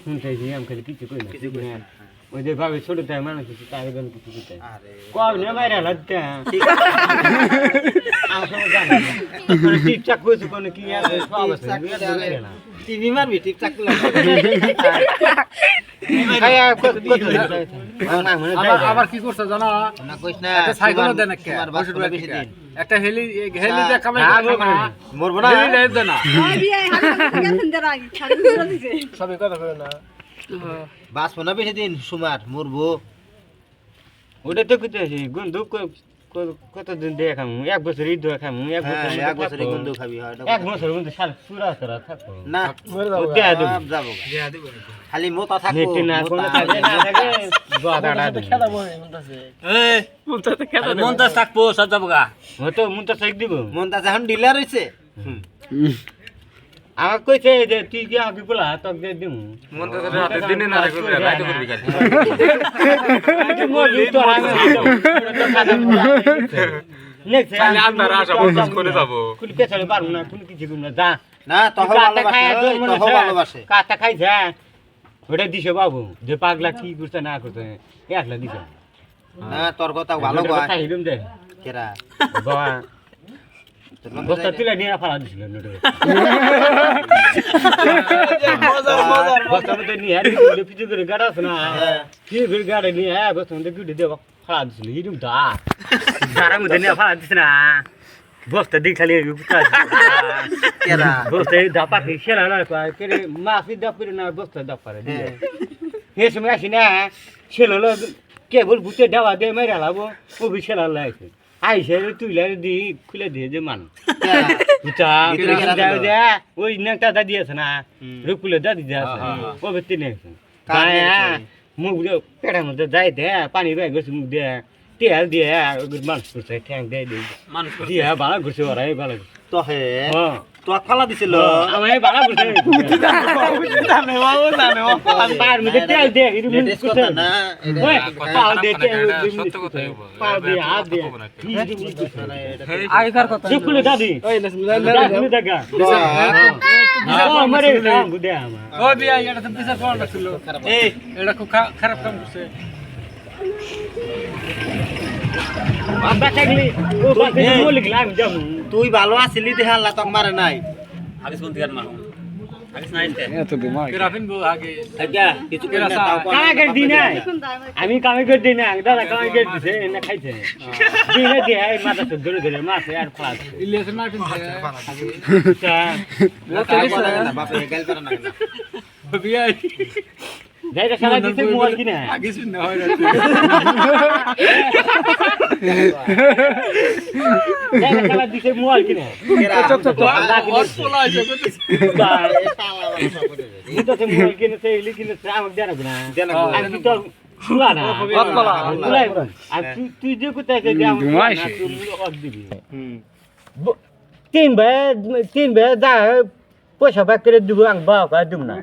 শুনতেছি আমি খালি কিছু কই না ওই যে ভাবে ছোট তাই মানুষ তার গান কিছু দিতে কম না বাইরে লাগতে আমার জানি না টিকটাক কইছে কোন কি আছে সব আছে না টিভি মারবি টিকটাক আবার কি করছ জানো না কইছ না একটা সাইকেল দেন একটা তোমার বাসুর বেশি দিন একটা হেলি হেলিতে কামাই মরবো না হেলি দেন না সবই কথা কই না বাসবো না বেশি দিন সুমার মরবো ওটা তো কইতেছি গন্ধু কতদিন দিয়ে খামু এক বছর ঈদ খামু এক বছর গন্ধু খাবি এক বছর গন্ধু সাল পুরা সারা থাকো না যাবো খালি মোটা থাকো নেটি না কোন থাকে না থাকে বাদাড়া খেলা বই মনতাছে এই মনটা থাকবো সব যাবো গা তো মুনতা সাইক দিব মুনতা এখন ডিলার হইছে আমার কইছে যে তুই কি আগে বলা তো দে দিম মনটা রাতে দিনে না করবি রাতে করবি কাজ মরবি তো আমি নেক্সট তাহলে আমরা আশা বলছ করে যাব কুল পেছালে পারবো না কোন কিছু করব না যা না তো ভালোবাসে কাটা খাই যা ওটা দিছে বাবু যে পাগলা কি করতে না করতে একলা দিছে না তোর কথা ভালো কয় তাই দিম দে কেরা বাবা বস্তা তুলে নিয়ে ফালা দিছিল নটো মজার বস্তা মধ্যে নিয়ে পিছু করে গাড়া আছে না কি করে গাড়ি নিয়ে বস্তা মধ্যে গুড়ি দেব ফালা দিছিল হিরুম দা গাড়া মধ্যে নিয়ে ফালা দিছ না বস্তা দিক খালি কেরা বস্তা দাপা কি খেলা না করে মাফি দাপ করে না বস্তা দাপ করে দিয়ে হে সময় আসি না ছেলে কেবল বুতে দেওয়া দিয়ে মেরে লাবো ও বি ছেলা লাইছে আইসে তুই লাই দি খুলে দিয়ে যে মান বুঝা ওই নেকটা দাদি আছে না রুকুলে দাদি আছে ও বেতে নেছে মুখ পেটের মধ্যে যাই দে পানি বাই গেছে মুখ দিয়ে তেল দিয়ে মানুষ করছে ঠ্যাং দিয়ে দিয়ে মানুষ দিয়ে ভালো করছে ওরাই ভালো তো হে তো ফালা দিছিল আমি ভালো করছে জানে বাবু জানে ও পার মধ্যে তেল দিয়ে এটা লেটেস্ট কথা না ওই পাও দিয়ে সত্য কথা পাও দিয়ে হাত দিয়ে আগেকার কথা চুকুলে দাদি ওই দাদি দেখা আমারে কাম গুদে আমা ও বিয়া এটা তো বিচার করা ছিল এই এটা খুব খারাপ কাম করছে বাবা থাকলি ও বাসে বলি গলাম যাম তুই ভালো আছিলি দেখ আল্লাহ তোক মারে নাই আগে কোন দিগার মারো আগে নাইতে এত দিমাগ কেরাফিন বউ আগে আজ্ঞা কিছু করে না তাও কামে করে দি না আমি কামে করে দি না দাদা কামে করে দিছে না খাইছে দিনে দি এই মাথা তো ধরে ধরে মাছে আর ফাস ইলিয়াস মারফিন আগে তা ও তো না বাপে গাল করে না বিয়া যাইরা সারা দিতে মোবাইল কিনা আগে শুন না হয় যাইরা সারা দিতে মোবাইল কিনা পোলা আছে কইতেছি তো মোবাইল কিনে সে লিখিনে আমাকে দেনা না আমি তো শুলা না আর তুই যে কোথায় যে আমি দিবি তিন বে যা পয়সা বাক করে দিব আং বাও কা দিম না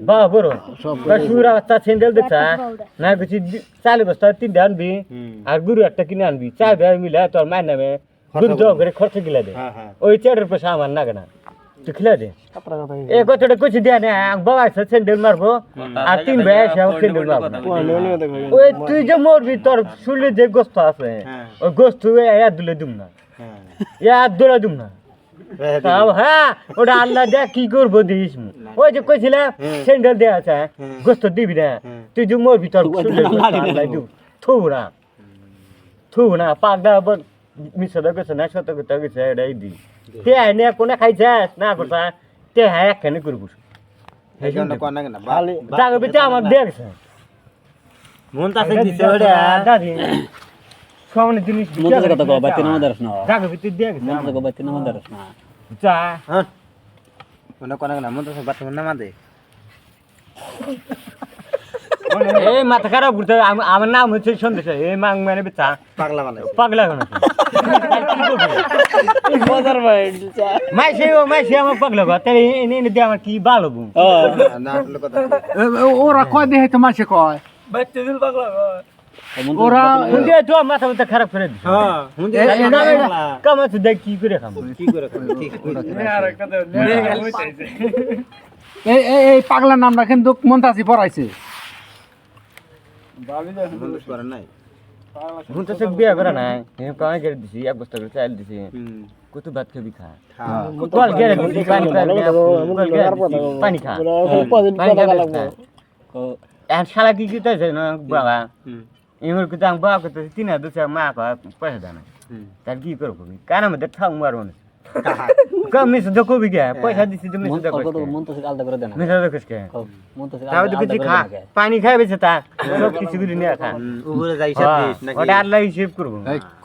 বাও বড় সুরা বাচ্চা স্যান্ডেল দেখছা না কিছু 40 বস্তা 3 আনবি আর গুরু একটা কিনে আনবি চা বে মিলা তোর মার নামে গুরু দাও করে খরচ গিলা দে ওই 4 পয়সা আমার না কেনা তুই খিলা দে এ কথাটা কইছি দে না আং বাও আছে স্যান্ডেল মারবো আর 3 বে আছে স্যান্ডেল মারবো ওই তুই যে মরবি তোর শুলে যে গোস্ত আছে ওই গোস্ত এয়া দিলে দিম না এয়া দিলে দিম না তাও হ্যাঁ ওটা আল্লাহ দেখ কি করবো দিস ওই যে কইছিলে স্যান্ডেল দেয়া আছে গোস্ত দিবি না তুই যে মোর ভিতর থু না পাগদা মিশা গেছে না সত কথা গেছে এটাই দি তে আইনে কোনে খাইছাস না করছা তে হ্যাঁ একখানে করবো জাগা বেতে আমার দেখছে মন তাছে দিছে ওটা দাদি সামনে জিনিস মনটা কথা কও বাইতে নামা দারস না জাগা বেতে দেখছে মনটা কও বাইতে নামা দারস না যা হ্যাঁ কোন না মন তাছে বাত নামা দে এই মাথা খারাপ করতে আমার নাম হচ্ছে সন্দেশ এই মাং মানে বেচা পাগলা বানাইছে পাগলা বানাইছে মজার ভাই মাইছে আমার পাগলা বা তাই এনে দে আমার কি ভালো বউ না আসলে কথা ওরা কয় দেহে তো মাসে কয় বাচ্চা দিল পাগলা ওরা হুন্ডে তো মাথা মাথা খারাপ করে দিছে হ্যাঁ হুন্ডে কামাতে দেখ কি করে খাম ঠিক আর একটা এই পাগলার নামটা কিন্তু মন্তাসি পড়াইছে এখন তো সব বিয়া করে নাই কামাই করে দিছি এক বস্তা করে চাল দিছি কত ভাত খাবি খা কল গেলে দিছি পানি খা পানি খা এখন শালা কি কি তাইছে না বাবা এমন কিছু আমি বাবা করতে 3,000 মা পয়সা দেয় না তার কি করবো কার মধ্যে ঠাং মারবো না কম মিশে তো কবি কে পয়সা দিছি তুমি মিশে কত মন তো আলাদা করে দেন মিশে দেখছ কে মন তো তাও তো কিছু খা পানি খাই বেছে তা সব কিছু করে নিয়ে খা উপরে যাই হিসাব দিস নাকি ওটা আল্লাহ হিসেব করবো